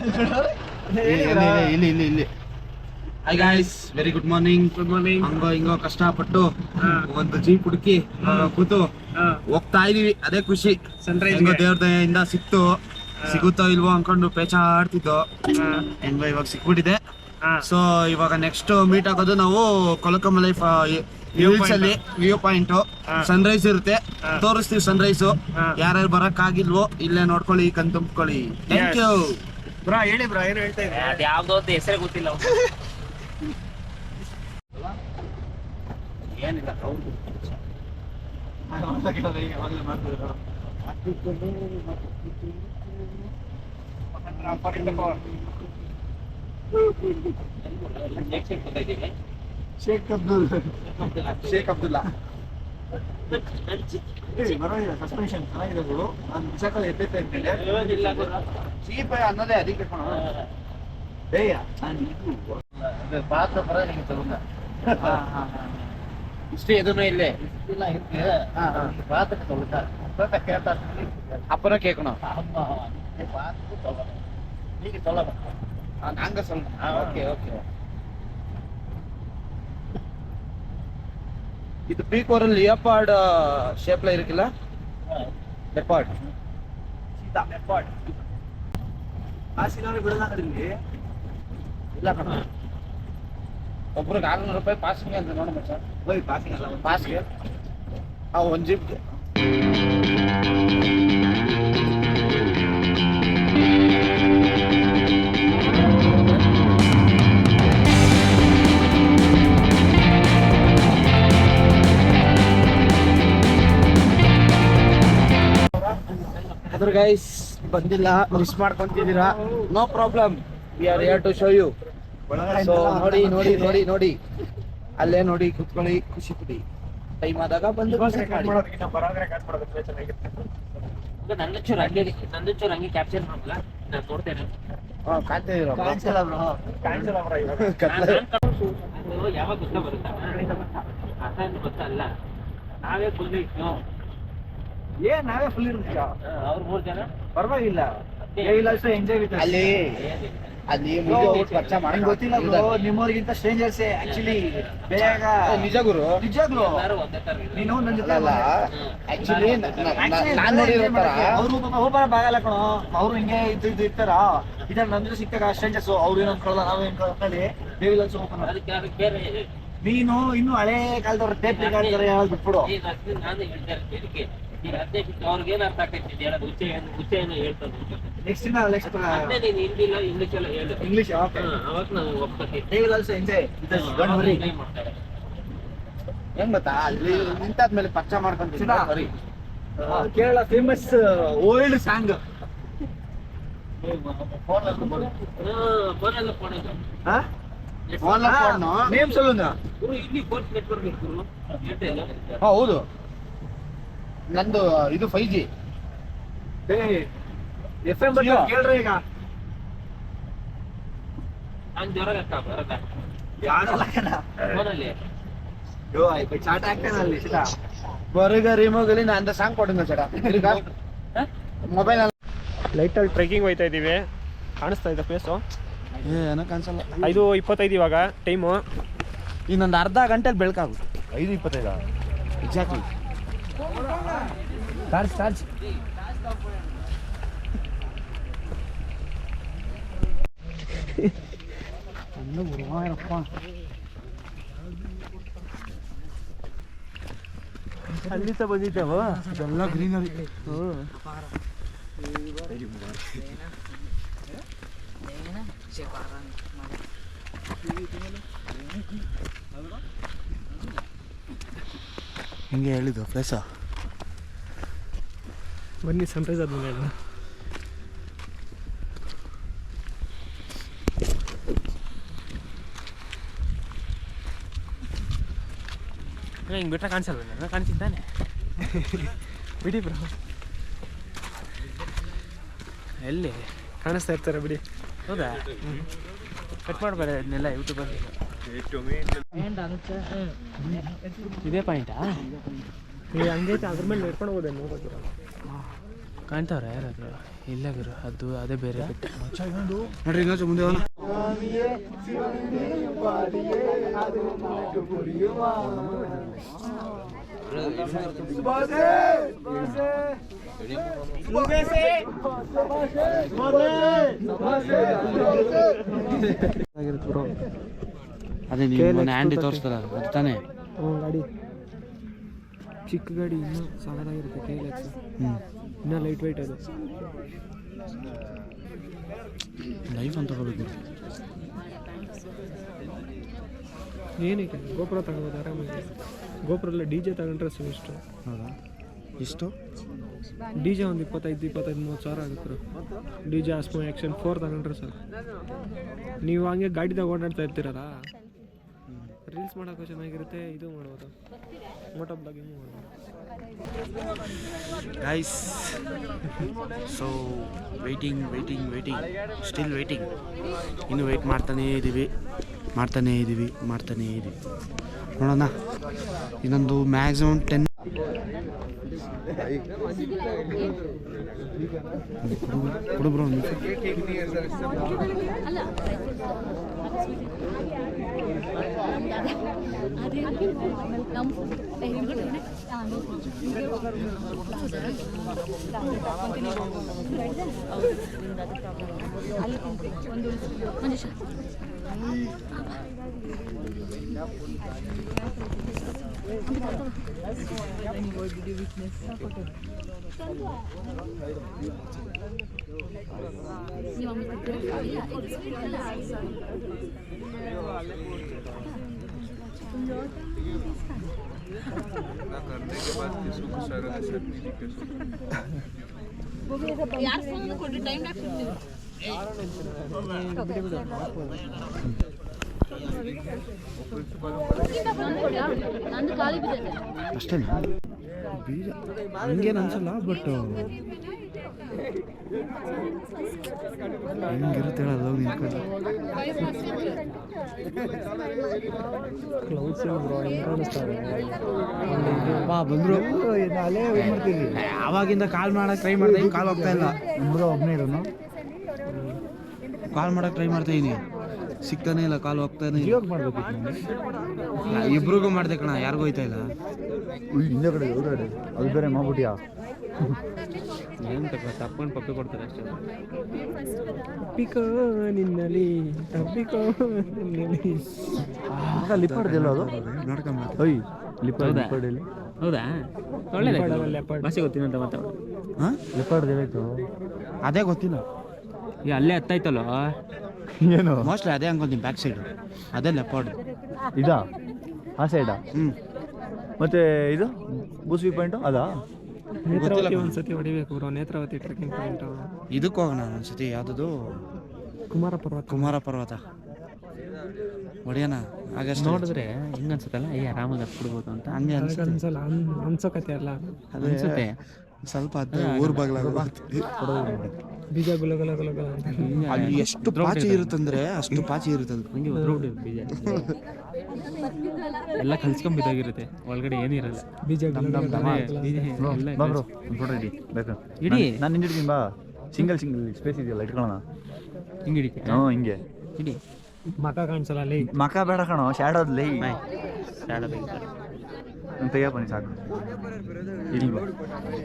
ಇಲ್ಲಿ ಇಲ್ಲಿ ಇಲ್ಲಿ hi guys, very good morning. ಹಂಗೋ ಹಿಂಗೋ ಕಷ್ಟಪಟ್ಟು ಒಂದು ಜೀಪ್ ಹುಡುಕಿ ಕೂತು ಹೋಗ್ತಾ ಇದೀವಿ. ಅದೇ ಖುಷಿ. ಹೆಂಗೋ ದೇವ್ರ ದಯೆಯಿಂದ ಸಿಗುತ್ತೋ ಇಲ್ವೋ ಅನ್ಕೊಂಡು ಪೇಚಾಡ್ತಿದ್ದೋ. ಹೆಂಗೋ ಇವಾಗ ಸಿಕ್ಬಿಟ್ಟಿದೆ. ಸೊ ಇವಾಗ ನೆಕ್ಸ್ಟ್ ಮೀಟ್ ಆಗೋದು ನಾವು ಕೊಲಕಮಲೈ ಹಿಲ್ಸ್ ಅಲ್ಲಿ ವ್ಯೂ ಪಾಯಿಂಟ್. ಸನ್ರೈಸ್ ಇರುತ್ತೆ, ತೋರಿಸ್ತೀವಿ ಸನ್ರೈಸು. ಯಾರ್ಯಾರು ಬರಕ್ ಆಗಿಲ್ವೋ ಇಲ್ಲೇ ನೋಡ್ಕೊಳ್ಳಿ, ಕಣ್ ತುಂಬ್ಕೊಳ್ಳಿ. ಥ್ಯಾಂಕ್ ಯು ಬ್ರಾ. ಹೇಳಿ ಬ್ರಾ, ಏನು ಹೇಳ್ತಾ ಇದ್ದೀರಾ? ಅದು ಯಾವ್ದೋ ಹೆಸರೇ ಗೊತ್ತಿಲ್ಲ. ಏನಿಲ್ಲ ಶೇಖ್ ಅಬ್ದುಲ್ಲಾ ಸಸ್ಪೆನ್ಷನ್ ಚೆನ್ನಾಗಿದೆ ಗುರು. ನಾನು ಬಿಸಾಕಲ್ಲಿ ಎತ್ತೈತೆ ಅಂತೇಳಿ ಚೀಪ್ ಅನ್ನೋದೇ ಅದಕ್ಕೆ ಪಾತ್ರ ಬರ ಇಷ್ಟೇ ಎದುರು ಇಲ್ಲೇ ಪಾತ್ರ ಕೇಳ್ತಾ ಅಪ್ಪರ ಕೇಳ್ಕೊಣ நீங்க சொல்லுங்க. நாங்க சொல்றோம். Okay okay. இது பீக்கோரல் லியோபார்ட் ஷேப்ல இருக்குல்ல? ಲೆಪಾರ್ಡ್. ಸೀತಾ ಲೆಪಾರ್ಡ್. ಪಾಸಿನವರು ಬಿಡಲ್ಲ ಇಲ್ಲಿ. ಇಲ್ಲ ಕಣ. ಒಬ್ರಿಗೆ 600 ರೂಪಾಯಿ ಪಾಸಿಂಗ್ ಅಂತ ನೋಡೋಣ ಸರ್. ಹೋಯ್ ಪಾಸಿಂಗ್ ಅಲ್ಲ, ಪಾಸ್ಗೆ ಒಂದು ಜೀಪ್ಗೆ. ಅದ್ರ ಗೈಸ್ ಬಂದಿಲ್ಲ, ಮಿಸ್ ಮಾಡ್ಕೊಂತಿದ್ದೀರಾ. No problem, we are here to show you. So ನೋಡಿ ನೋಡಿ ನೋಡಿ ನೋಡಿ ಅಲ್ಲೇ ನೋಡಿ, ಕುತ್ಕೊಳ್ಳಿ, ಖುಷಿ ಪಡಿ. ಟೈಮ್ ಆದಾಗ ಬಂದು ನಂದೊಂಚೂರು ಹಂಗೆ ಕ್ಯಾಪ್ಚರ್ ಮಾಡಲ್ಲ, ನಾನು ನೋಡ್ತೇನೆ. ಯಾವಾಗ ಗೊತ್ತ ಬರುತ್ತಾ ಅರ್ಥ ಗೊತ್ತಲ್ಲ. ನಾವೇ ಫುಲ್ ಇಟ್ಟು ನಾವೇ ಫುಲ್ ಇರ್ತೀಯ. ಅವ್ರು 3 ಜನ ಪರವಾಗಿಲ್ಲ. ಎಂಜಾಯ್ ವಿತ್ ಅಲ್ಲಿ ಅಲ್ಲಿ ಗೊತ್ತಿಲ್ಲ ಬ್ರೋ, ನಿಮ್ಮವ್ರಿಗಿಂತ ಸ್ಟ್ರೇಂಜರ್ಸ್ ಆಕ್ಚುಲಿ ಬೇಗ. ನಿಜ ಗುರು, ನಿಜಾಗ್ಲು ನೀನು ನನ್ನ ಜೊತೆ ಅಲ್ಲ. ಆಕ್ಚುಲಿ ನಾನು ನೋಡಿರೋ ತರ ಅವರು ಹೋಗ್ಬಾರ ಬಾಗಲ್ಲ ಕಣೋ. ಅವ್ರು ಹಿಂಗೆ ಇದು ಇರ್ತಾರ. ಇದ್ರ ನಂದ್ರೆ ಸಿಕ್ಕಾಗ ಸ್ಟ್ರೇಂಜರ್ಸ್ ಅವ್ರು ಏನು ಅನ್ಕೊಳ್ಳಲ್ಲ, ನಾವು ಏನ್ ಅನ್ಕೊಳ್ಳಿ. ದೇವಿಲ್ ಅದಕ್ಕೆ ಬೇರೆ ನೀನು ಇನ್ನು ಹಳೆ ಕಾಲದವ್ರ ಟೇಪ್ ರೆಕಾರ್ಡ್ ಯಾವ್ದು ಬಿಟ್ಬಿಡು. ನಾನು ಹೇಳ್ತಾರೆ ಅದೇ ಬಿಟ್ಟು ಅವ್ರಿಗೆ ಏನ್ ಅರ್ಥ ಆಗ್ತೈತಿ ಹೇಳೋದು. ಹುಚ್ಚೆ ಏನೋ ಹೇಳ್ತದೆ. ನೆಕ್ಸ್ಟ್ ಅದೇ ನೀನು ಹಿಂದಿ ಇಲ್ಲ ಇಂಗ್ಲಿಷ್ ಎಲ್ಲ ಹೇಳಿ ಇಂಗ್ಲಿಷ್ ಅವಾಗ ನಾವು ಒಪ್ಕೊತೀವಿ. They will also enjoy. ಮಾಡ್ತಾರೆ. ಹೆಂಗ್ ಗೊತ್ತಾ, ಅಲ್ಲಿ ನಿಂತಾದ್ಮೇಲೆ ಪರಿಚಯ ಮಾಡ್ಕೊಂತೀನಿ. Kerala famous old song. ಫೋನೆಲ್ಲ ಫೋನ್ ನೇಮ್ ಸೊಲ್ಲುಂಗ. ಇಲ್ಲಿ ಫೋರ್ತ್ ನೆಟ್ವರ್ಕ್ ಇರ್ತೀರು ಏರ್ಟೆಲ್. ಹೌದು, ನಂದು ಇದು 5G. FM ಕೇಳ್ರಿ ಈಗ. ನಾನು ಜ್ವರ ಬರಲ್ಲ ಫೋನಲ್ಲಿ. ಚಾಟ ಆಗ್ತಾನಲ್ಲಿ ಸೀದಾ ಬರುಗ ರಿಮೋಗಲಿ ನಾನು அந்த ಸಾಂಗ್ ಕೊಡುಂಗ ಚಡ ಮೊಬೈಲ್ ಲೈಟಲ್ಲಿ ಟ್ರೆಕ್ಕಿಂಗ್ ಹೋಯ್ತಾ ಇದ್ದೀವಿ. ಕಾಣಿಸ್ತಾ ಇದೆ ಪ್ಲೇಸು. ಏನೋ ಕಾಣಿಸಲ್ಲ. 5:25 ಇವಾಗ ಟೈಮು. ಇನ್ನೊಂದು ಅರ್ಧ ಗಂಟೆಲಿ ಬೆಳಕಾಗುತ್ತೆ. 5:25 ಎಕ್ಸಾಕ್ಟ್ಲಿ. ಚಾರ್ಜ್ ಅಲ್ಲಿಂದ ಬಂದಿದ್ದೇವ ಎಲ್ಲ ಗ್ರೀನರಿ. ಹಿಂಗೆ ಹೇಳಿದ್ದು ಪ್ಲೇಸ. ಬನ್ನಿ ಸನ್ರೈಸ್ ಆದ್ಮೇಲೆ ಹೇಳ. ಹಿಂಗೆ ಬಿಟ್ರೆ ಕಾಣಿಸಲ್ವ? ನಾನು ಕಾಣಿಸಿದ್ದಾನೆ. ಬಿಡಿ ಬ್ರೋ, ಎಲ್ಲಿ ಕಾಣಿಸ್ತಾ ಇರ್ತಾರೆ ಬಿಡಿ. ಹೌದಾ? ಕಟ್ ಮಾಡಬೇಡ ಇದನ್ನೆಲ್ಲ ಯೂಟ್ಯೂಬಲ್ಲಿ. ಇದೇ ಪಾಯಿಂಟಾ? ಹಂಗೈತೆ, ಅದ್ರ ಮೇಲೆ ನಡ್ಕೊಂಡು ಹೋಗೋದೇನು ನೋಡೋದಿರ. ಕಾಣ್ತಾವ್ರೆ ಯಾರಾದ್ರು? ಇಲ್ಲ ಗುರು, ಅದು ಅದೇ ಬೇರೆ ಬೆಟ್ಟ. ನೋಡ್ರಿ ಇನ್ನೊಂದು ಮುಂದೆ ಹೋಗೋಣ. ಅದೇ ನೀವು ಹ್ಯಾಂಡಿ ತೋರಿಸ್ತಲ್ಲ ಅದು ತಾನೇ? ಗಾಡಿ ಚಿಕ್ಕ ಗಾಡಿ ಇನ್ನೂ ಸಾಕಾಗಿರುತ್ತೆ. KLX ಇನ್ನೂ ಲೈಟ್ ವೆಯ್ಟ್ ಅದು. ಲೈಫ್ ಅಂತ ತಗೋಬೇಕು. ಏನಕ್ಕೆ ಗೋಪುರ ತಗೋಬೋದು ಆರಾಮಾಗಿ. ಗೋಪುರಲ್ಲ DJ ತಗೊಂಡ್ರೆ ಇಷ್ಟು. ಹೌದಾ? ಎಷ್ಟು DJ ಒಂದು 25-30 ಸಾವಿರ ಆಗುತ್ತೆ. DJ ಆಸ್ಮೋ ಆ್ಯಕ್ಷನ್ 4 ತಗೊಂಡ್ರೆ ಸರ್. ನೀವು ಹಂಗೆ ಗಾಡಿದಾಗ ಓಡಾಡ್ತಾ ಇರ್ತೀರಲ್ಲ, ರೀಲ್ಸ್ ಮಾಡೋಕ್ಕೂ ಚೆನ್ನಾಗಿರುತ್ತೆ. ಇದು ಮಾಡ್ಬೋದು, ಮೋಟೋ ಬ್ಲಾಗಿಂಗ್ ಮಾಡ್ಬೋದು. Guys, so waiting still waiting. ಇನ್ನು ವೆಯ್ಟ್ ಮಾಡ್ತಾನೇ ಇದ್ದೀವಿ. ನೋಡೋಣ, ಇನ್ನೊಂದು ಮ್ಯಾಕ್ಸಿಮಮ್ 10. ಕೊಡು ಬ್ರೋ. यार फोन ಕೊಡಿ, ಟೈಮ್ ಆಗ್ತಿದೆ. ನಂದು ಖಾಲಿ ಬಿದ್ದಿದೆ ಅಷ್ಟೇನಾ? ಬೀಜ ಹಂಗೇನು ಅನ್ಸಲ್ಲ, ಬಟ್ ಹೆಂಗಿರುತ್ತೆ ಹೇಳೋದು ನಿಂತ್ಕೊಂಡು. ಕ್ಲೌಡ್ಸ್ ಬ್ರೋ ಹೆಂಗೆ ಕಾಣಿಸ್ತಾರೆ. ಬಾ ಬಂದರು. ಅಲ್ಲೇ ವೇಟ್ ಮಾಡ್ತೀವಿ. ಆವಾಗಿಂದ ಕಾಲ್ ಮಾಡೋಕೆ ಟ್ರೈ ಮಾಡ್ತಾ ಇದ್ದೀನಿ, ಕಾಲ್ ಹೋಗ್ತಾ ಇಲ್ಲ. ಒಬ್ಬನೇ ಇರೋನು. ಕಾಲ್ ಮಾಡೋಕೆ ಟ್ರೈ ಮಾಡ್ತಾ ಇದ್ದೀನಿ, ಸಿಗ್ತಾನೆ ಇಲ್ಲ, ಕಾಲ್ ಹೋಗ್ತಾನೆ ಇಲ್ಲ. ಮಾಡ್ಬೇಕು. ಇಬ್ರಿಗೂ ಮಾಡಿದೆ ಕಣ, ಯಾರಿಗೂ ಹೋಯ್ತಾ ಇಲ್ಲ. ಹಿಂದೆ ಕಡೆ ಅದು ಬೇರೆ ಮಾಡ್ಬಿಟ್ಟಿಯಾ? ಏನು ತಪ್ಕೊಂಡು ಪಪ್ಪಿ ಕೊಡ್ತಾರೆ ಅಷ್ಟೇ. ತಪ್ಪಿಕೋ ನಿನ್ನಲ್ಲಿ, ತಪ್ಪಿಕೋ ನಿನ್ನಲ್ಲಿ. ಲಿಪ್ಪಾಡ್ದಿಲ್ಲ ಅದು ನೋಡ್ಕೊಂಬ. ಓಯ್ ಲಿಪ್ಪಾಡಲ್ಲಿ ಹೌದಾ? ಒಳ್ಳೆ ಭಾಷೆ ಗೊತ್ತಿಲ್ಲ ಅಂತ ಮಾತಾಡೋದು. ಹಾಂ, ಲಿಪ್ಪಾಡ್ದೇವಾಯ್ತು. ಅದೇ ಗೊತ್ತಿಲ್ಲ. ಈಗ ಅಲ್ಲೇ ಹತ್ತಾಯ್ತಲ್ಲ ಏನು ಮೋಸ್ಟ್ಲಿ ಅದೇ ಅನ್ಕೊಂತೀನಿ, ಬ್ಯಾಕ್ ಸೈಡ್ ಅದೇ ಲೆಪಾರ್ಡ್. ಇದಾ ಆ ಸೈಡಾ? ಹ್ಞೂ. ಮತ್ತೆ ಇದು ಬೂಸ್ವಿ ಪಾಯಿಂಟು ಅದಾ? ನೇತ್ರಾವತಿ ಒಂದ್ಸತಿ ಹೊಡಿಬೇಕು ಬ್ರೋ. ನೇತ್ರಾವತಿ ಟ್ರೆಕ್ಕಿಂಗ್ ಪಾಯಿಂಟ್ ಇದಕ್ಕೆ ಹೋಗೋಣ ಒಂದ್ಸತಿ. ಯಾವುದದು? ಕುಮಾರ ಪರ್ವತ ಹೊಡಿಯೋಣ. ಆಗಸ್ಟ್ ನೋಡಿದ್ರೆ ಹೆಂಗ ಅನ್ಸುತ್ತಲ್ಲ, ಆರಾಮಾಗಿ ಹತ್ಬಿಡ್ಬೋದು ಅಂತ ಹಂಗೆ ಅನ್ಸುತ್ತೆ. ಅನ್ಸಲ್ಲ, ಅನ್ಸೋಕತೆ ಅಲ್ಲ. ಅನ್ಸುತ್ತೆ. ಸ್ವಲ್ಪ ಅದು ಊರ್ ಬಾಗ್ಲಾಗ ಬೀಜ ಗುಲ ಗುಲ ಗುಲ ಗುಲ ಅಂತ. ಅಲ್ಲಿ ಎಷ್ಟು ಪಾಚಿ ಇರುತ್ತಂದ್ರೆ ಅಷ್ಟು ಪಾಚಿ ಇರುತ್ತೆ. ಹಂಗೆ ಉದ್ರೋಗ್ಬಿಡಿ ಬೀಜ ಎಲ್ಲ ಕಲ್ಸ್ಕೊಂಬಿದ್ದಾಗಿರುತ್ತೆ, ಒಳಗಡೆ ಏನಿರಲ್ಲ. ಬೀಜ ಗುಲ ಗುಲ ಗುಲ. ಇಡೀ ನಾನು ಹಿಂದಿಡ್ತೀನಿ ಬಾ. ಸಿಂಗಲ್ ಸ್ಪೇಸ್ ಇದೆಯಲ್ಲ, ಇಟ್ಕೊಳ್ಳೋಣ. ಹಿಂಗೆ ಹಿಡಿತೆ. ಹಿಂಗೆ ಇಡೀ ಮಕ ಕಾಣಿಸಲ್ಲ ಅಲ್ಲಿ. ಮಕ ಬೇಡ ಕಣೋ, ಶಾಡೋದ್ಲಿ. ಶಾಡ ತೆಗಿತಾರೆ. ನಾನು ತೆಗಿಯಪ್ಪ, ನೀನು ಸಾಕು. ಇಲ್ವಾ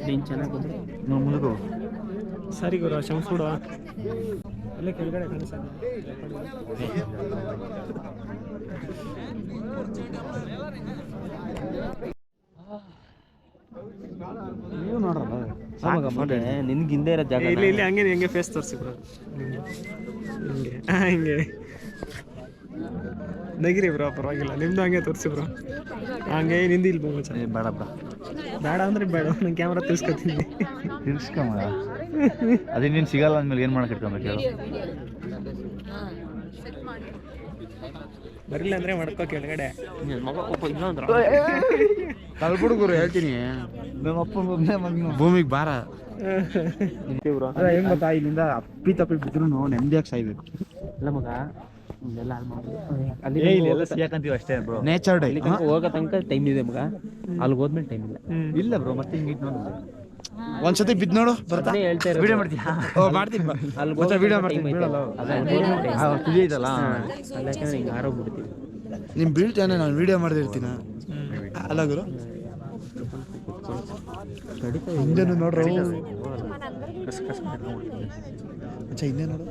ನೀನು ಚೆನ್ನಾಗಿ ಬಂದರೆ ಮುಂದಕ್ಕೆ ಸರಿ ಗುರು, ಶಂಸ್ಬಿಡು. ಅಲ್ಲೇ ಕೆಳಗಡೆ ಕಾಣಿಸಲ್ಲ. ನೀವು ನೋಡ್ರಲ್ಲ, ನಿನ್ಗೆ ಹಿಂದೆ ಇರೋ ಜಾಗ ಇಲ್ಲಿ ಇಲ್ಲಿ ಹಂಗೆ ಹೆಂಗೆ ಫೇಸ್ ತೋರಿಸಿ ಬ್ರೋ. ಹಿಂಗೆ ಹಿಂಗೆ ನಗಿರಿ ಬ್ರೋ, ಪರವಾಗಿಲ್ಲ. ನಿಮ್ದು ಹಂಗೆ ತೋರಿಸಿ ಬ್ರೋ. ಹಂಗೆ ನಿಂದು ಇಲ್ಲಿ ಬೋದು ಚೆನ್ನಾಗಿ. ಬೇಡಪ್ಪ, ಬೇಡ ಅಂದ್ರೆ ಬೇಡ, ನಾನು ಕ್ಯಾಮ್ರಾ ತಿರ್ಸ್ಕೊತೀನಿ. ತಿರ್ಸ್ಕಮ್ಮ. ಅದೇ ನೀನು ಸಿಗಲ್ಲ ಅಂದ್ಮೇಲೆ ಏನು ಮಾಡಕ್ಕೆ ಇಟ್ಕೊಬೇಕು ಹೇಳು? ಬರಿಲ್ಲ ಅಂದ್ರೆ ಮಾಡ್ಕೋ ಕೆಳಗಡೆ. ತಳ್ಬಿಡು ಗುರು, ಹೇಳ್ತೀನಿ. ನಮ್ಮಪ್ಪ ಒಬ್ಬನೇ ಮಗನು ಭೂಮಿಗೆ ಭಾರ. ಹೆಂಗ್ ಗೊತ್ತಾ, ಇಲ್ಲಿಂದ ಅಪ್ಪಿ ತಪ್ಪಿ ಬಿದ್ರು ನೆಮ್ಮದಿಯಾಗಿ ಸಾಯ್ಬೇಕು. ಇಲ್ಲ ಮಗ, ಇಲ್ಲೆಲ್ಲ ಇಲ್ಲೆಲ್ಲ ಸಿಗಾಕಂತೀವಿ ಅಷ್ಟೇ ಬ್ರೋ. ನೇಚರ್ ಡೇ ಹೋಗೋ ತನಕ ಟೈಮ್ ಇದೆ ಮಗ, ಅಲ್ಲಿಗೆ ಹೋದ್ಮೇಲೆ ಟೈಮ್ ಇಲ್ಲ. ಇಲ್ಲ ಬ್ರೋ, ಮತ್ತೆ ಹಿಂಗೆ ನೋಡಿ ಒಂದ್ಸತಿ ಬಿದ್ದು ನೋಡು ಬರ್ತಾ ವಿಡಿಯೋ ಮಾಡ್ತೀಯಾ? ಓ ಮಾಡ್ತೀನಿ ಬಾ. ಮತ್ತೆ ವಿಡಿಯೋ ಮಾಡ್ತೀನಿ ಬೀಳಲ್ಲ ತುದಿ ಐತಲ್ಲ ಹಿಂಗೆ ಆರೋಗ್ಬಿಡ್ತೀವಿ. ನಿಮ್ ಬೀಳ್ತಾನೆ ನಾನು ವಿಡಿಯೋ ಮಾಡ್ದಿರ್ತೀನ ಅಲ್ಲ ಗುರು ಹಿಂದೆನು ನೋಡ್ರು ಅಚ್ಚಾ ಹಿಂದೆ ನೋಡು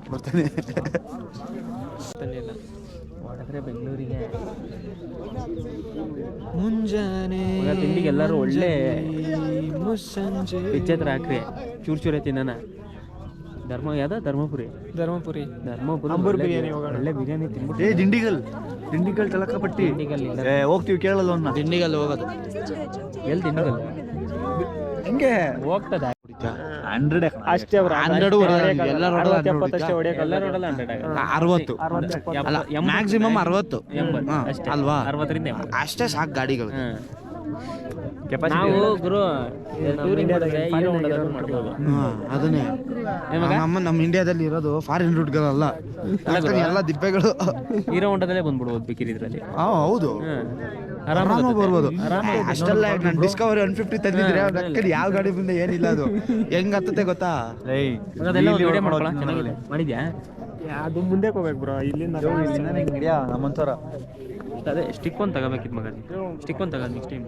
ಬರ್ತಾನೆ ಹೊಡೆದ್ರೆ ಬೆಂಗಳೂರಿಗೆ ಮುಂಜಾನೆ ತಿಂಡಿಗೆ ಎಲ್ಲರೂ ಒಳ್ಳೆ ಮುಸ್ಸಂಜೆ ವೆಜ್ಜತ್ರ ಹಾಕ್ರಿ ಚೂರು ತಿನ್ನೋಣ. ಧರ್ಮಪುರಿ ಧರ್ಮಪುರಿ ಅಂಬೂರ್ ಬಿರಿಯಾನಿ ಒಳ್ಳೆ ಬಿರಿಯಾನಿ ತಿನ್ಬಿಟ್ಟು ದಿಂಡಿಗಲ್ ತಲಕಪಟ್ಟಿ ದಿಂಡಿಗಲ್ ಹೋಗ್ತೀವಿ ಕೇಳಲ್ಲ ಅವ್ನ ದಿಂಡಿಗಲ್ಲಿ ಹೋಗೋದು ಎಲ್ಲಿ ದಿಂಡಿಗಲ್ ಹೆಂಗೆ ಹೋಗ್ತದ 100 ಅಷ್ಟೇ ಅವ್ರು 100 ಹೊಡೆಯೋದು, ಎಲ್ಲರೂ ಹೊಡೆಯೋದು 70 ಅಷ್ಟೇ ಹೊಡೆಯಕ್ಕೆ ಎಲ್ಲರೂ ಹೊಡಲ್ಲ 100 60 ಅಲ್ಲ ಮ್ಯಾಕ್ಸಿಮಮ್ 60 ಹಾ, ಅಷ್ಟೇ ಅಲ್ವಾ 60ರಿಂದ 80. ಅಷ್ಟೇ ಸಾಕು ಗಾಡಿಗಳು. ನಾವು ಗುರು ಟೂರಿಂಗ್ ಮಾಡಿದ್ರೆ ಹೀರೋ ಹೊಂಡಾದಲ್ಲಿ ಮಾಡ್ಬೋದು. ಅದನ್ನೇ ನಮ್ಮ ಇಂಡಿಯಾದಲ್ಲಿ ಇರೋದು ಫಾರಿನ್ ರೂಟ್ಗಳಲ್ಲ, ಎಲ್ಲ ದಿಬ್ಬೆಗಳು. ಹೀರೋ ಹೊಂಡದಲ್ಲೇ ಬಂದ್ಬಿಡ್ಬೋದು ಬೇಕಿದ್ರೆ ಇದ್ರಲ್ಲಿ. ಹೌದು ಆರಾಮ ಬರ್ಬೋದು. ಅಷ್ಟೆಲ್ಲ ನಾನು ಡಿಸ್ಕವರಿ 150 ತಂದಿದ್ರೆ ಅವ್ರ ಯಾವ ಗಾಡಿ ಮುಂದೆ ಏನಿಲ್ಲ, ಅದು ಹೆಂಗ್ ಹತ್ತತೆ ಗೊತ್ತಾ? ಅದೆಲ್ಲ ಒಂದು ವಿಡಿಯೋ ಮಾಡ್ಕೊಳ್ಳ ಚೆನ್ನಾಗಿದೆ. ಮಾಡಿದ್ಯಾ? ಅದು ಮುಂದೆ ಹೋಗ್ಬೇಕು ಬ್ರೋ, ಇಲ್ಲಿಂದ ನಮ್ಮಂತರ ಅದೇ ಸ್ಟಿಕ್ ಒಂದು ತಗೋಬೇಕಿತ್ತು ಮಗ. ಸ್ಟಿಕ್ ಒಂದು ತಗೋದು ನೆಕ್ಸ್ಟ್ ಟೈಮ್.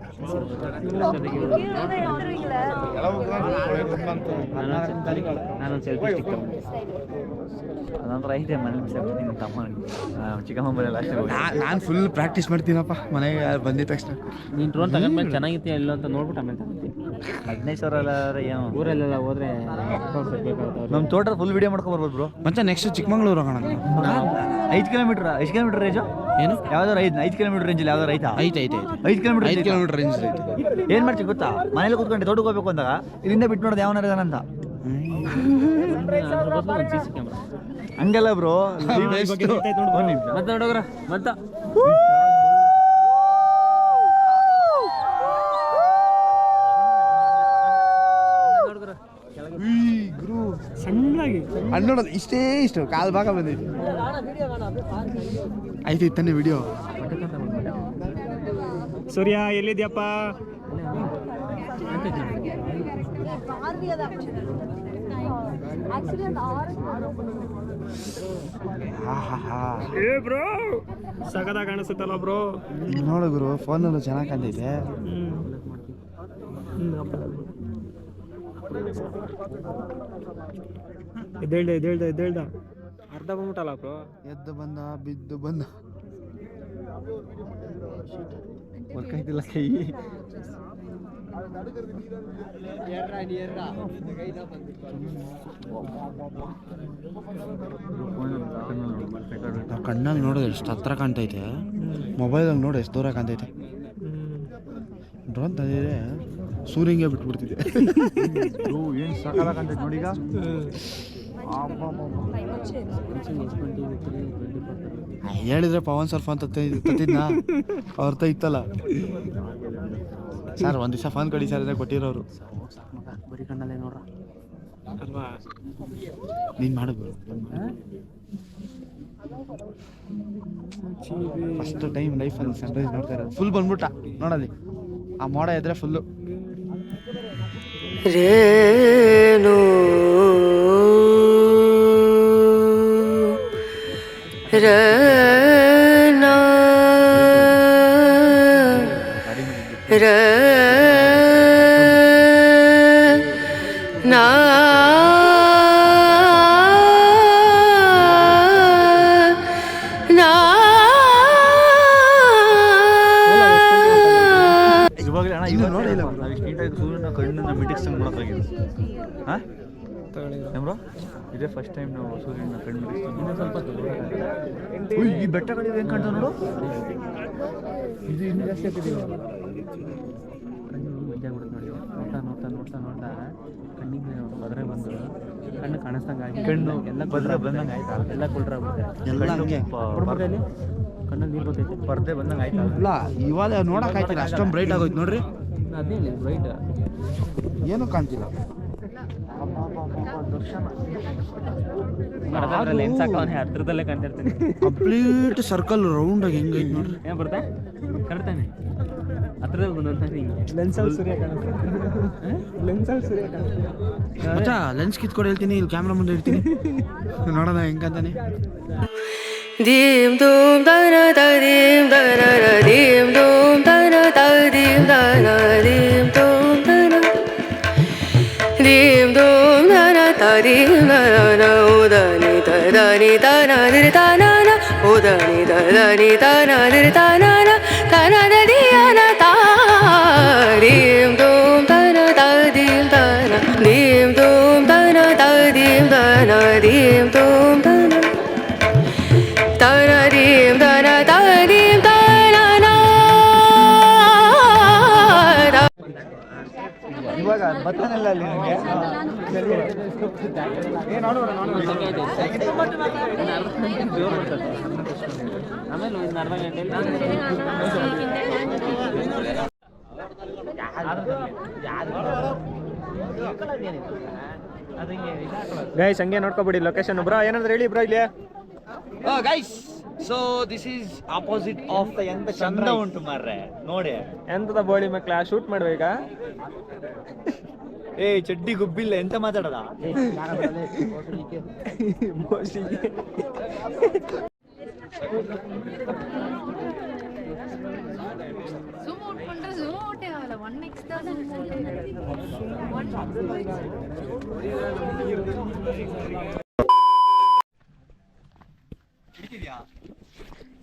ನಾನೊಂದು ಸೆಲ್ಫಿ ಸ್ಟಿಕ್ ತಗೊಂಡೆ. ಅದೊಂಥರ ಐತೆ ಮನೆ ನಿಮ್ಮ ತಮ್ಮ ಚಿಕ್ಕಮ್ಮ ಮನೆಯಲ್ಲ ಅಷ್ಟೇ. ನಾನು ಫುಲ್ ಪ್ರಾಕ್ಟೀಸ್ ಮಾಡ್ತೀನಪ್ಪ ಮನೆಗೆ ಬಂದಿದ ತಕ್ಷಣ. ನೀನು ಡ್ರೋನ್ ತಗೊಂಡ್ಮೇಲೆ ಚೆನ್ನಾಗಿತ್ತು ಇಲ್ಲ ಅಂತ ನೋಡ್ಬಿಟ್ಟು ಆಮೇಲೆ ತಗೊಂತೀನಿ. 15 ಸಾವಿರ ಎಲ್ಲ ಏನು ಊರಲ್ಲೆಲ್ಲ ಹೋದ್ರೆ ನಮ್ಮ ತೋಟ ಫುಲ್ ವಿಡಿಯೋ ಮಾಡ್ಕೊಂಡು ಬರ್ಬೋದು ಬ್ರೋ. ಮತ್ತೆ ನೆಕ್ಸ್ಟ್ ಚಿಕ್ಕಮಂಗ್ಳೂರು ಹೋಗೋಣ. 5 ಕಿಲೋಮೀಟರ್ ರೇಂಜು ಏನು ಯಾವ್ದಾರು 5 ಕಿಲೋಮೀಟರ್ ರೇಂಜಲ್ಲಿ ಯಾವ್ದಾರು ಐತಾ? ಐತೆ 5 ಕಿಲೋಮೀಟರ್ 5 ಕಿಲೋಮೀಟರ್ ರೇಂಜ್ ಐತೆ. ಏನು ಮಾಡ್ತೀವಿ ಗೊತ್ತಾ, ಮನೇಲಿ ಕೂತ್ಕೊಂಡು ತೋಟಕ್ಕೆ ಹೋಗ್ಬೇಕು ಅಂದಾಗ ಇಲ್ಲಿಂದ ಬಿಟ್ಟು ನೋಡೋದು ಯಾವನಾರ ಇದಾನಂತ. ಅದ್ರ ಬದಲು ಒಂದು CC ಕ್ಯಾಮ್ರಾ. ಹಂಗಲ್ಲ ಬ್ರೋ, ಮತ್ತೆ ನೋಡೋಗ್ರ ಮತ್ತೆ ಗುರು ಸಣ್ಣಾಗಿ ನೋಡೋದು ಇಷ್ಟು ಕಾಲ್ ಭಾಗ ಬಂದೈತಿ. ಆಯ್ತು ತಾನೆ ವಿಡಿಯೋ. ಸೂರ್ಯ ಎಲ್ಲಿದ್ಯಪ್ಪ? ಏ ಬ್ರೋ ಸಗದ ಕಾಣಿಸುತ್ತಲ್ಲ ಬ್ರೋ. ನೋಡು ಗುರು ಫೋನಲ್ಲೂ ಚೆನ್ನಾಗಿ ಕಾಣ್ತೈತೆ. ಎದ್ದೇಳ್ದ ಅರ್ಧ ಬಂದ್ಬಿಟ್ಟಲ್ಲ ಬ್ರೋ. ಎದ್ದು ಬಂದ ಬಿದ್ದು ಬಂದ ಗೊತ್ತಾಯ್ತಿಲ್ಲ ಕೈ. ನಾವು ಕಣ್ಣಲ್ಲಿ ನೋಡೋದು ಎಷ್ಟು ಹತ್ರ ಕಾಣ್ತೈತೆ, ಮೊಬೈಲಲ್ಲಿ ನೋಡಿ ಎಷ್ಟು ದೂರ ಕಾಣ್ತೈತೆ. ಡ್ರೋನ್ ತಂದಿದ್ರೆ ಸೂರ್ಯಂಗೆ ಬಿಟ್ಬಿಡ್ತಿದ್ದೆ. ಏನು ಸಕಾಲ ಕಾಣ್ತೈತೆ ನೋಡಿ ಈಗ. ಹೇಳಿದ್ರೆ ಪವನ್ ಸರ್ ಫೋನ್ ತತ್ತಿದ್ನ ಅವ್ರ ಇತ್ತಲ್ಲ ಸರ್, ಒಂದು ದಿವಸ ಫೋನ್ ಕೊಡಿ ಸರ್ ಅಂದರೆ ಕೊಟ್ಟಿರೋರು. ಬರೀ ಕಣ್ಣಲ್ಲೇ ನೋಡ್ರ ಅಲ್ವಾ? ನೀನು ಮಾಡಿದ್ರು ಫಸ್ಟ್ ಟೈಮ್ ಲೈಫಲ್ಲಿ ಸನ್ರೈಸ್ ನೋಡ್ತಾ ಇರೋದು. ಫುಲ್ ಬಂದ್ಬಿಟ್ಟ ನೋಡಲ್ಲಿ, ಆ ಮೋಡ ಇದ್ರೆ ಫುಲ್ಲು. ರೇನು ರನ ರನ ಇವಾಗಲೇ ಅಣ್ಣ ಇವಾಗ ನೋಡಿಲ್ಲ ನಾವು ಇಷ್ಟು ನೀಟಾಗಿ ಸೂರ್ಯನ ಕಣ್ಣನ್ನ ಮಿಟಿಕ್ಸಂಗೆ ನೋಡೋಕ್ಕಾಗಿದೆ. ಹಾಂ ಬ್ರೋ, ಇದೇ ಫಸ್ಟ್ ಟೈಮ್ ನಾವು ಸೂರ್ಯನ ಕಣ್ಣು ಮಿಟಿಕ್ಸಂಗೆ. ಸ್ವಲ್ಪ ಈ ಬೆಟ್ಟಗಳಿದೆ ಹೆಂಗೆ ಕಾಣ್ತಾವೆ ನೋಡು. ಇದು ಇನ್ನೂ ಜಾಸ್ತಿ ಆಗ್ತಿದ್ದೀವಿ. ಕಣ್ಣು ಮಂಜಾಗ್ಬಿಡುತ್ತೆ ನೋಡಿ. ನೋಡ್ತಾ ಕಣ್ಣಿಗೆ ಬದ್ರೆ ಬಂದು ಕಣ್ಣು ಕಾಣಿಸ್ದಂಗೆ ಆಗಿ ಕಣ್ಣು ಎಲ್ಲ ಬಂದಂಗೆ ಆಯ್ತಾ? ಎಲ್ಲ ಕುಳ್ರಾಗ್ಬಿಡುತ್ತೆ. ಎಲ್ಲ ಹಂಗೆ ಕಣ್ಣಲ್ಲಿ ನೀರು ಬರ್ತೈತೆ. ಪರ್ದೆ ಬಂದಂಗೆ ಆಯ್ತಾ? ಇಲ್ಲ ಇವಾಗ ನೋಡಕ್ ಆಯ್ತಿಲ್ಲ, ಅಷ್ಟೊಂದು ಬ್ರೈಟ್ ಆಗೋಯ್ತು ನೋಡ್ರಿ. ಅದೇಳಿ ರೈಟ್ ಏನು ಕಾಣ್ತಿಲ್ಲ. ಲೆನ್ಸ್ ಹಾಕವನೇ ಹತ್ರದಲ್ಲೇ ಕಾಣ್ತಿರ್ತೀನಿ. ಕಂಪ್ಲೀಟ್ ಸರ್ಕಲ್ ರೌಂಡ್ ಆಗಿ ಹೆಂಗೈತೆ ನೋಡ್ರಿ. ಏನು ಬರ್ತಾ ಕರ್ತಾನೆ ಹತ್ರದಲ್ಲಿ ಬಂದಂತಾನೆ ಲೆನ್ಸಲ್ಲಿ ಸೂರ್ಯ ಕಾಣುತ್ತೆ. ಲೆನ್ಸಲ್ಲಿ ಸೂರ್ಯ ಕಾಣುತ್ತೆ. ಮಚ್ಚ ಲೆನ್ಸ್ ಕಿತ್ಕೊಂಡು ಹೇಳ್ತೀನಿ, ಇಲ್ಲಿ ಕ್ಯಾಮ್ರಾ ಮುಂದೆ ಇಡ್ತೀನಿ, ನೋಡೋಣ ಹೆಂಗಂತಾನೆ. dim dum dana da dim dana da dim dum dana da dim dana dim dum dana dim dum dana da dim dana na udani da ni da na dir da na na udani da ni da na dir da na na da na da di na da dim dum dana da dim dana dim dum dana da dim dana dim dum dana tanadim dana tanadim dana ಇವಾಗ ಬತ್ತನೆಲ್ಲ ಅಲ್ಲಿ ನನಗೆ ಆಮೇಲೆ ಇನ್ನು ಅರ್ಧ ಗಂಟೆಯಲ್ಲಿ guys ಹಂಗೆ ನೋಡ್ಕೊಬಿಡಿ location. Bro ಏನಾದ್ರು ಹೇಳಿ ಬ್ರೋ ಇಲ್ಲಿ. Guys, so this is opposite of ಎಂತ ಚಂದ ಉಂಟು ಮಾರ್ರೆ ನೋಡಿ. ಎಂತದ ಬೋಳಿ ಮಕ್ಳ ಶೂಟ್ ಮಾಡುವ ಈಗ. ಏ ಚಡ್ಡಿ ಗುಬ್ಬಿಲ್ಲ ಎಂತ ಮಾತಾಡದ. ಝೂಮ್ ಔಟ್ ಕೊಂಡ್ರೆ ಝೂಮ್ ಔಟೇ ಆಗಲ್ಲ. 1x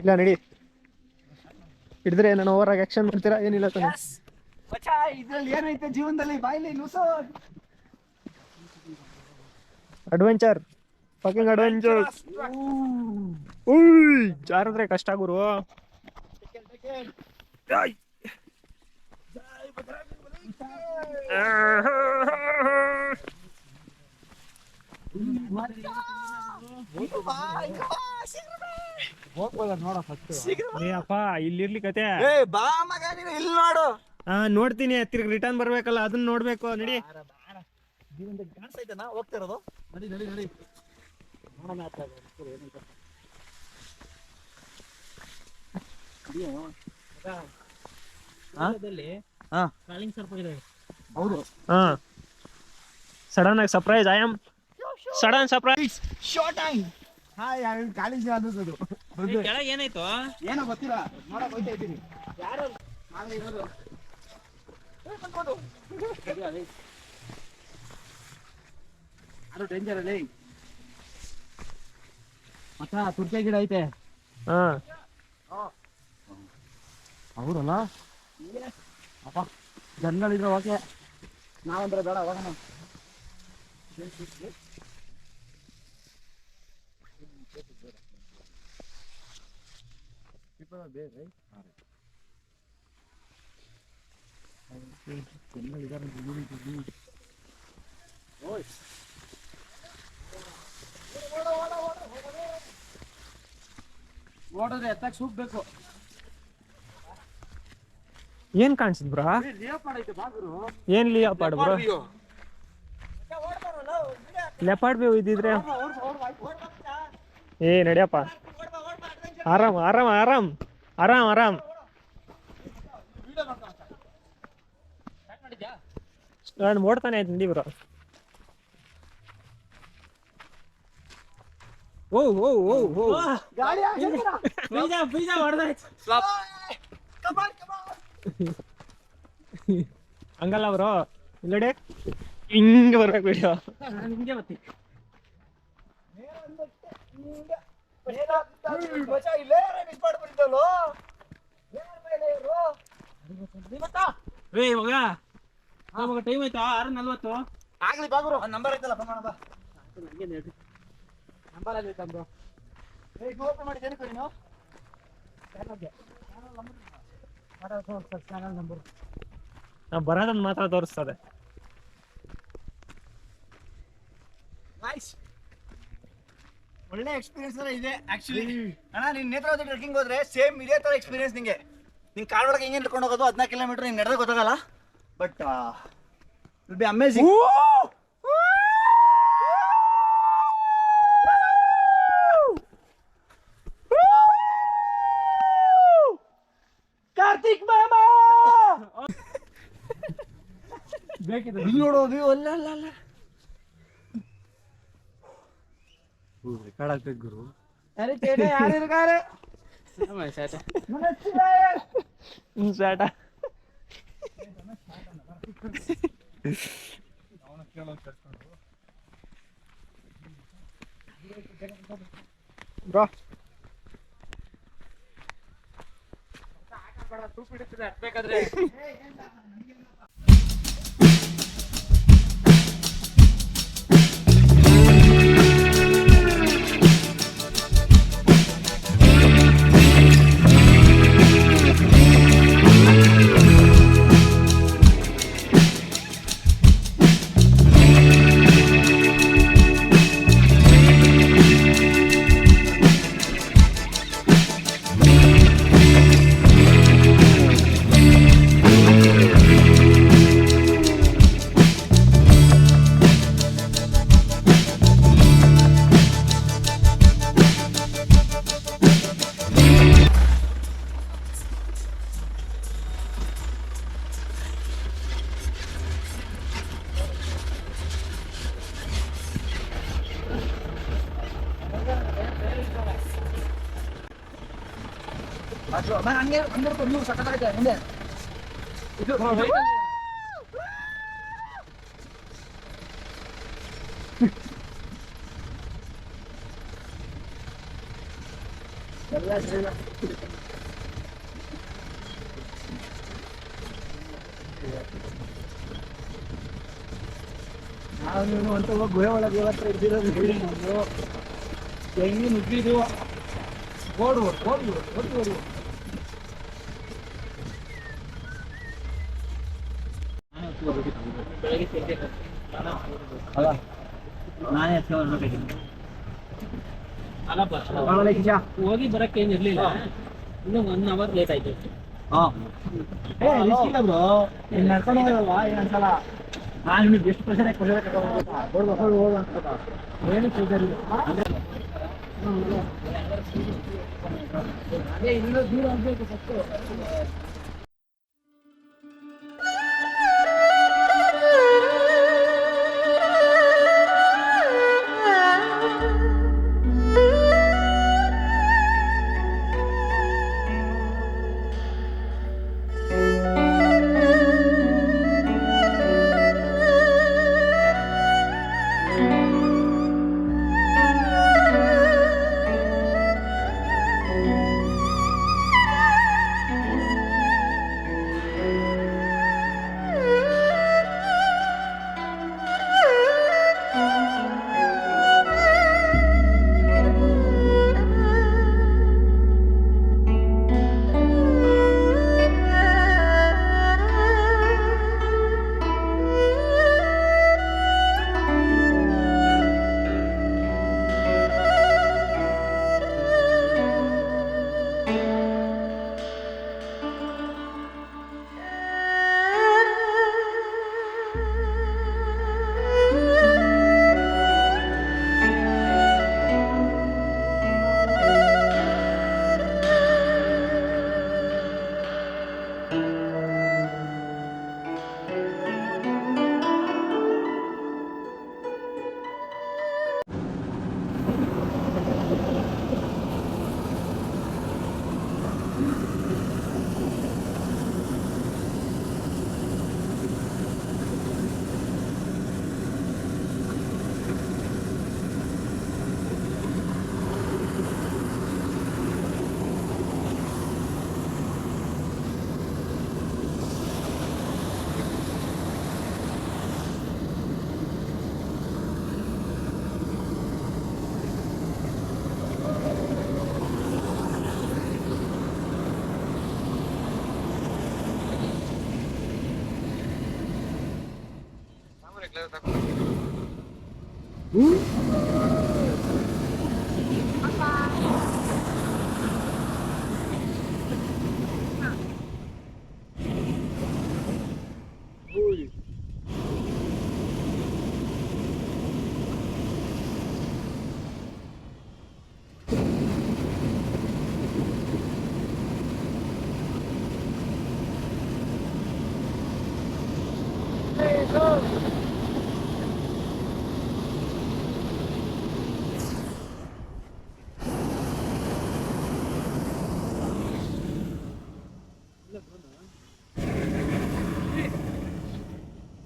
ಇಲ್ಲ ನಡಿ ಹಿಡಿದ್ರೆ ನಾನು ಓವರ್ ಆಗಿ ಆಕ್ಷನ್ ಮಾಡ್ತೀರಾ? ಏನಿಲ್ಲ ತಾನೆ. ಇದ್ರಲ್ಲಿ ಏನೈತೆ ಜೀವನದಲ್ಲಿ ಬಾಯ್ಲಿ ನುಸು. Adventure, fucking adventure. ಉಯ್ ಜಾರಿದ್ರೆ ಕಷ್ಟ ಗುರು. ಅಪ್ಪ ಇಲ್ಲಿರ್ಲಿ ಕತೆ. ಬಾ ಮಗ ನೀನು ಇಲ್ಲಿ ನೋಡು. ನೋಡ್ತೀನಿ, ತಿರ್ಗಿ ರಿಟರ್ನ್ ಬರ್ಬೇಕಲ್ಲ, ಅದನ್ನ ನೋಡ್ಬೇಕು. ನಡಿ. ಕಾಣಿಸ್ತೈತೆನಾ ಹೋಗ್ತಾ ಇರೋದು? ನಡಿ ನಡಿ ನಡಿ. ಹೌದು. ಸಡನ್ ಆಗಿ surprise. I am sudden surprise. College ಅನ್ನಿಸೋದು ಏನಾಯ್ತು ಏನೋ ಗೊತ್ತಿಲ್ಲ, ನೋಡಕ್ ಹೋಯ್ತಾ ಇದ್ದೀನಿ. ಯಾರು ಡೇಂಜರ್ ಅಲ್ಲಿ ಮತ್ತ ತುರ್ಕೆ ಗಿಡ ಐತೆ. ಹೌದಲ್ಲ ಅಪ್ಪ, ಜನಗಳಿದ್ರೆ ಓಕೆ, ನಾವಂದ್ರೆ ಬೇಡ. ಹೋಗೋಣ. ಓಡಿದ್ರೆ ಎತ್ತಕ್ಕೆ ಸೂಕ್ಬೇಕು. ಏನ್ ಕಾಣಿಸಿದ್ ಬ್ರಾ? ಏನ್ ಲಿಯಾಪಾಡ್ ಬ್ರೋ? ಲೆಪಾರ್ಡ್ ಬೇವು ಇದ್ದಿದ್ರೆ ಏ ನಡಿಯಪ್ಪ. ಆರಾಮ್ ಆರಾಮ್ ಆರಾಮ್ ಆರಾಮ್ ಆರಾಮ್. ನಾನು ಓಡ್ತಾನೆ ಆಯ್ತು. ನಡಿ ಬ್ರೋ. ಓ ಓ ಓ ಓ ಹಂಗಲ್ಲ ಬ್ರೋ, ಇಲ್ಲಡೆ ಹಿಂಗೆ ಬರ್ಬೇಕು ವಿಡಿಯೋ. ಹಿಂಗೆ ಬತ್ತಿ ಮಗ ಟೈಮ್ ಆಯ್ತಾ? 6:40 ಆಗ್ಲಿ ಬಾಗುರು. ನಂಬರ್ ಐತಲ್ಲ ಫೋನ್ ಬಾ. ನಂಬರ್ ಅಲ್ಲಿ ತಂದ್ರು. ಓಪನ್ ಮಾಡಿ ಏನಕ್ಕೆ ನೀನು? ನಾವು ಬರೋದನ್ನ ಮಾತ್ರ ತೋರಿಸ್ತದೆ. ಒಳ್ಳೆ ಎಕ್ಸ್ಪೀರಿಯನ್ಸ್ ಇದೆ ಆಕ್ಚುಲಿ. ಅಣ್ಣ ನೀನ್ ನೇತ್ರಾವತಿ ಟ್ರೆಕ್ಕಿಂಗ್ ಹೋದ್ರೆ ಸೇಮ್ ಇದೇ ತರ ಎಕ್ಸ್ಪೀರಿಯನ್ಸ್ ನಿಂಗೆ. ನಿನ್ ಕಾರ್ ಒಳಗೆ ಹೆಂಗೆ ಇಟ್ಕೊಂಡು ಹೋಗೋದು 14 ಕಿಲೋಮೀಟರ್ ನೀನ್ ನಡೆದ್ರೆ ಗೊತ್ತಾಗಲ್ಲ. But will be amazing. Karthik ಮಾಮಾ ನೋಡೋದು ಅಲ್ಲ ಅಲ್ಲ ಅಲ್ಲ ರೆಕಾರ್ಡ್ ಆಗ್ಬೇಕು ಗುರು. ಬ್ರೋ ಹಂಗೆ ನೀವು ಸಕ್ಕತ್ತಾಗೈತೆ ಮುಂದೆ ಇದು ಎಲ್ಲ ಸರಿ. ನಾವು ಅಂತ ಗುಹೆ ಒಳಗೆ ಹತ್ರ ಇದ್ದಿರೋದು ಹೇಳಿ ನಾವು ಹೆಂಗೆ ನುಗ್ಗಿದ್ದು ಓಡು ಓಡಿ ಓಡಿ ಓಡಿ ನಾನೇ ಹೋಗಿ ಬರಕ್ಕೆ ಏನ್ ಇರ್ಲಿಲ್ಲ, ಇನ್ನು 1 hour ಲೇಟ್ ಆಯ್ತು. ಬ್ರೋ ನಡ್ಕೊಂಡು ಹೋಗಲ್ವಾ ಏನಂತಲ್ಲ. ನಾನು ನಿಮ್ಗೆ ಎಷ್ಟು ಪ್ರೆಷರ್ ಏನು ಪ್ರೆಷರ್ ಅದೇ ಇನ್ನೂ ದೂರ ಆಗಬೇಕು ಫಸ್ಟು.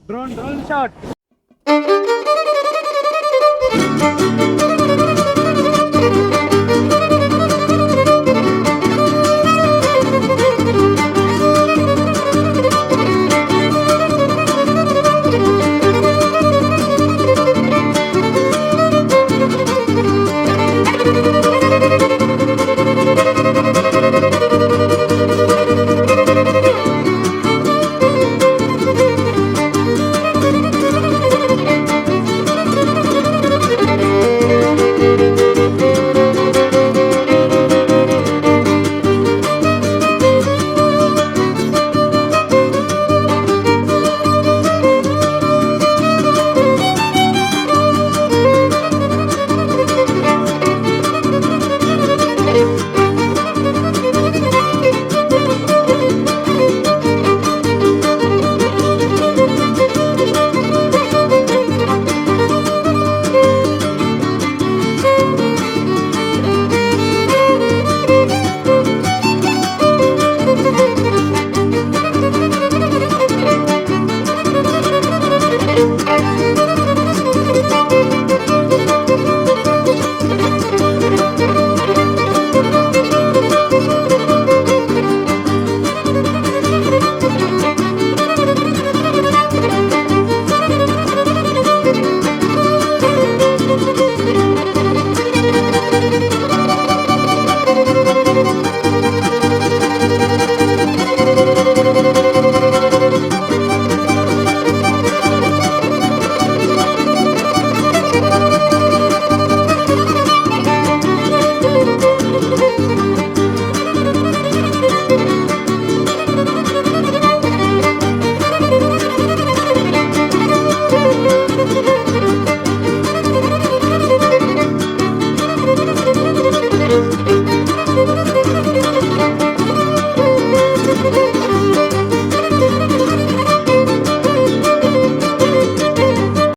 Drone shot